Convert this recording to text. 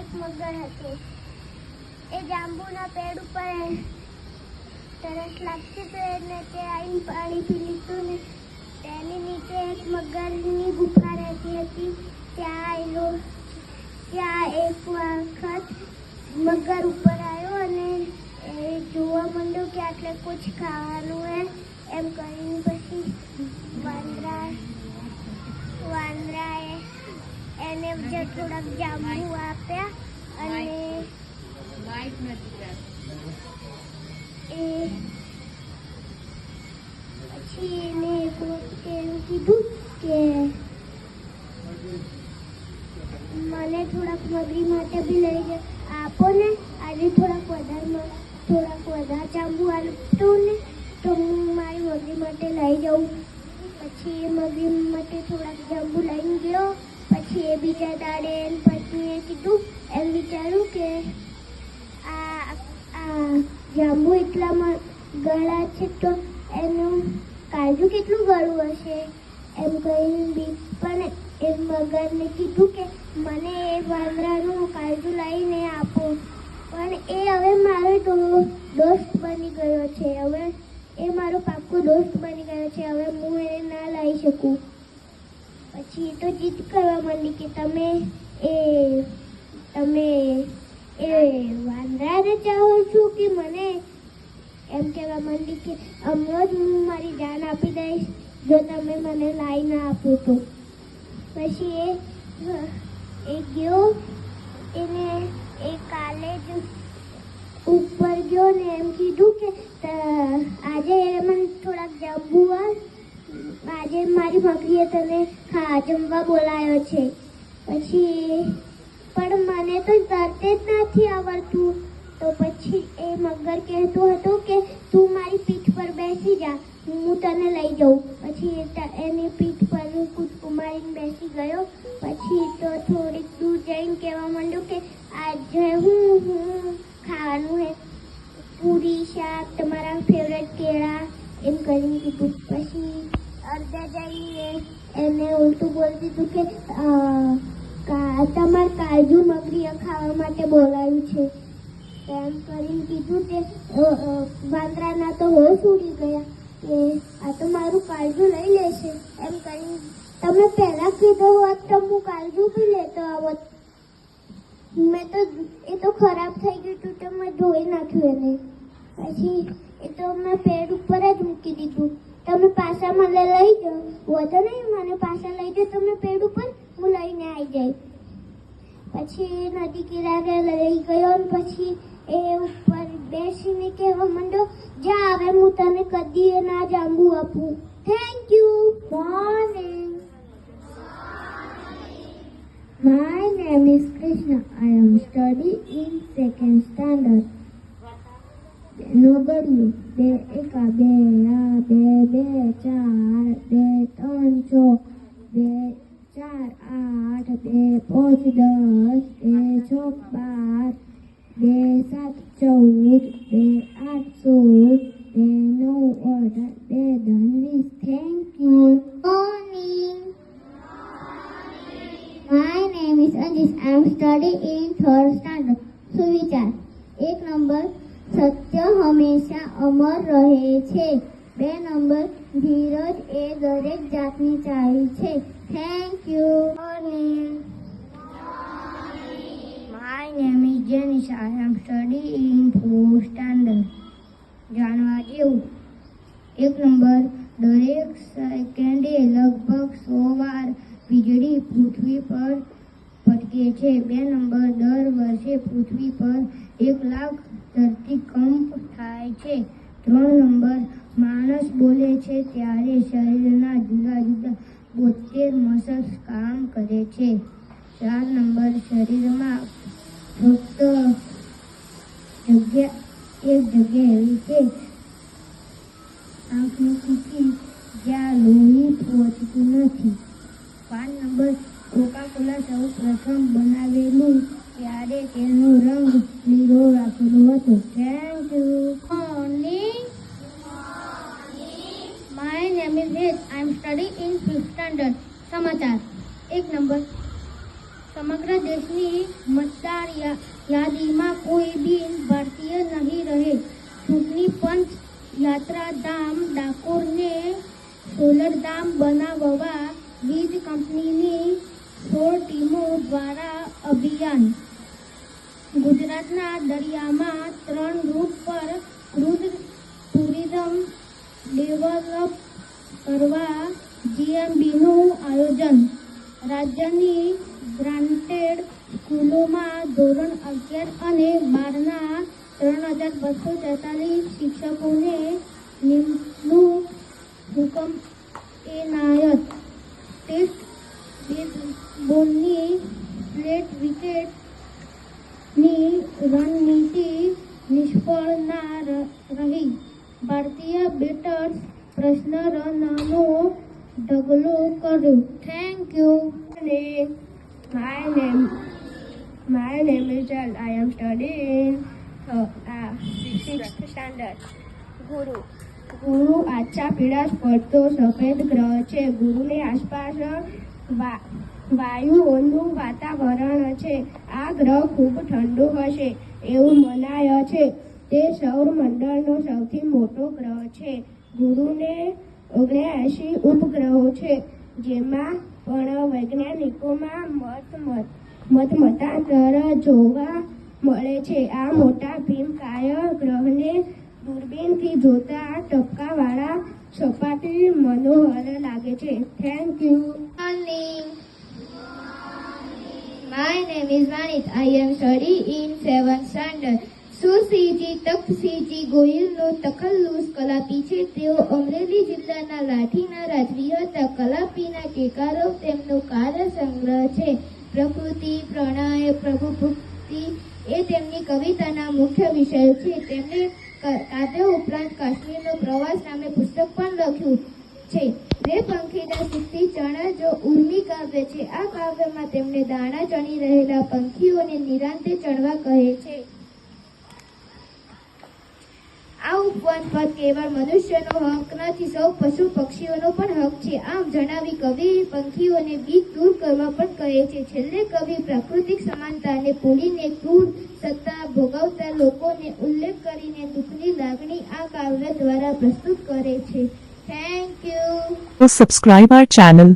એક મગર હતી. એ જાંબુના પેડ ઉપર તરસ લાગતી તો એને તે આવીને પાણી પી લીધું ને તેની નીચે એક મગરની ગુફા રહેતી હતી. ત્યાં એક વખત મગર ઉપર આવ્યો અને એ જોવા માંડ્યો કે આટલે કુછ ખાવાનું હે એમ કરીને પછી વાંદરાએ એને જે થોડાક જાંબુ આપ્યા અને પછી એને એક વખત એમ કીધું કે મને થોડાક મગરી માટે બી લઈ આપો ને, આજે થોડાક વધારે જાંબુ આપતો ને તો હું મારી મગરી માટે લઈ જાઉં. પછી એ મગરી માટે થોડાક જાંબુ લઈને ગયો. પછી એ બીજા દાડે પત્નીએ કીધું એમ વિચાર્યું કે આ જાંબુ એટલામાં ગળા છે તો એનું કાજુ કેટલું ગળું હશે એમ કહીને પણ એ મગરને કીધું કે મને એ વાંદરાનું કાજુ લઈને આપો. પણ એ હવે મારો દોસ્ત બની ગયો છે. હવે એ મારો પાક્કો દોસ્ત બની ગયો છે. હવે હું એને ના લઈ શકું. પછી એ તો જીદ કરવા માંડી કે તમે એ વાંદરાને ચાહો છો કે મને? એમ કહેવા માંડી કે હમણાં જ હું મારી જાન આપી દઈશ જો તમે મને લાવી ના આપો તો. પછી એ ગયો એને એ કાલે જ ઉપર ગયો ને એમ કીધું કે આજે મને થોડાક જાંબુ આજે મારી મગરીએ તને જમવા બોલાયો છે. પછી પણ મને તો તરતે જ નથી આવડતું. તો પછી એ મગર કહેતો હતો કે તું મારી પીઠ પર બેસી જા, હું તને લઈ જાઉં. પછી એની પીઠ પર કૂદકો મારીને બેસી ગયો. પછી તો થોડીક દૂર જઈને કહેવા માંડ્યો કે આજે હું ખાવાનું હે પૂરી શાક તમારા ફેવરેટ કેળા એમ કરીને કીધું. પછી અડધા જઈને એને ઉલટું બોલી દીધું કે તમારે કાજુ મગરીએ ખાવા માટે બોલાવ્યું છે એમ કરીને કીધું. તે વાંદરાના તો હોશ ઉડી ગયા કે આ તો મારું કાજુ લઈ લેશે એમ કરીને. તમે પહેલા કીધું હોત તો હું કાજુ બી લેતો આવત. એ તો ખરાબ થઈ ગયું હતું તો મેં ધોઈ નાખ્યું એને. પછી એ તો મેં પેડ ઉપર જ મૂકી દીધું. તમે પાછા મને લઈ જાઓ. વધો નહીં, મને પાછા લઈ જાઓ તમે પેડ ઉપર, હું લઈને આવી જાય. પછી નદી કિનારે લઈ ગયો અને પછી એ ઉપર બેસીને કહેવા માંડ્યો જા હવે હું તને કદી ના જાંબુ આપું. Thank you. Morning. My name is Krishna. I am studying in second standard. નો ગળ્યું 2 એકા 2 આ 2 2 4 2 3 6 2 4 8 2 5 10 2 6 12 2 7 14 2 8 16 2 9 18 2 10 20. Thank you. Morning. My name is Anjish. I am studying in third standard. સુવિચાર 1 નંબર સત્ય હંમેશા અમર રહે છે. 2 નંબર ધીરજ એ દરેક જાતની ચાવી છે. Thank you. Morning. My name is Janish. I am studying in 4th standard. જાણવા જેવું 1 નંબર દરેક સેકન્ડે લગભગ 100 વાર વીજળી પૃથ્વી પર પટકે છે. 2 નંબર દર વર્ષે પૃથ્વી પર 1 લાખ ધરતીકંપ થાય છે. 3 નંબર માણસ બોલે છે ત્યારે શરીરના જુદા જુદા 72 મસલ્સ કામ કરે છે. 4 નંબર શરીરમાં ફક્ત એક જગ્યા એવી છે આંખની કીકી જ્યાં લોહી પહોંચતું નથી. 5 નંબર કોકા-કોલા સૌ પ્રથમ બનાવેલું ત્યારે તેનો રંગ લીલો રાખેલો હતો. Thank you. Morning. My name is Hed. I am studying in 5th standard. સમાચાર 1 નંબર સમગ્ર દેશની મતદાર યાદીમાં કોઈ બિન ભારતીય નહીં રહે. ચૂંટણી પંચ યાત્રાધામ ડાકોરને સોલરધામ બનાવવા વીજ કંપનીની 16 ટીમો દ્વારા અભિયાન. ગુજરાતના દરિયામાં 3 રૂટ પર ક્રૂઝ ટુરિઝમ ડેવલપ કરવા જીએમબીનું આયોજન. રાજ્યની ગ્રાન્ટેડ સ્કૂલોમાં ધોરણ 11 અને 12ના 3243 શિક્ષકોને નિમણૂક હુકમ એનાયત. ટેસ્ટ બેઝબોલની સ્લેટ વિકેટની રણનીતિ નિષ્ફળ ના રહી. ભારતીય બેટર્સ પ્રશ્ન રનનો ઢગલો કર્યો. Thank you. My name is Jal. I am studying 6th standard. ગુરુ આછા પીળાશ પડતો સફેદ ગ્રહ છે. ગુરુની આસપાસ વાયુઓનું વાતાવરણ છે. આ ગ્રહ ખૂબ ઠંડુ હશે એવું મનાય છે. તે સૌરમંડળનો સૌથી મોટો ગ્રહ છે. ગુરુને 79 ઉપગ્રહો છે, જેમાં પણ વૈજ્ઞાનિકોમાં મતાંતર જોવા મળે છે. આ મોટા ભીમકાય ગ્રહને દૂરબીનથી જોતા ટપકાવાળા સપાટી મનોહર લાગે છે. Thank you. My name is Vanit. I am studying in 7th standard. Sursinhji Tapsinhji ગોહિલનો તખલ્લુસ કલાપી છે. તેઓ અમરેલી જિલ્લાના લાઠીના રાજવી હતા. કલાપીના ટેકારો તેમનો કાર્ય સંગ્રહ છે. પ્રકૃતિ, પ્રણય, પ્રભુભક્તિ એ તેમની કવિતાના મુખ્ય વિષયો છે. તેમણે કાવ્ય ઉપરાંત કાશ્મીરનો પ્રવાસ નામે પુસ્તક પણ લખ્યું છે. રે પંખીડા સુખથી ચણા જો ઉર્મી કાવ્ય છે. આ કાવ્યમાં તેમણે દાણા ચણી રહેલા પંખીઓને નિરાંતે ચણવા કહે છે. આ ઉપવન પર કેવળ મનુષ્યનો હક નથી, સૌ પશુ પક્ષીઓનો પણ હક છે. આમ જણાવી કવિ પંખીઓને બીક દૂર કરવા પણ કહે છે. છેલ્લે કવિ પ્રાકૃતિક સમાનતાને ભૂલીને ક્રૂર સત્તા ભોગવતા લોકોને ઉલ્લેખ કરીને દુઃખની લાગણી આ કાવ્ય દ્વારા પ્રસ્તુત કરે છે. Thank you. Subscribe our channel.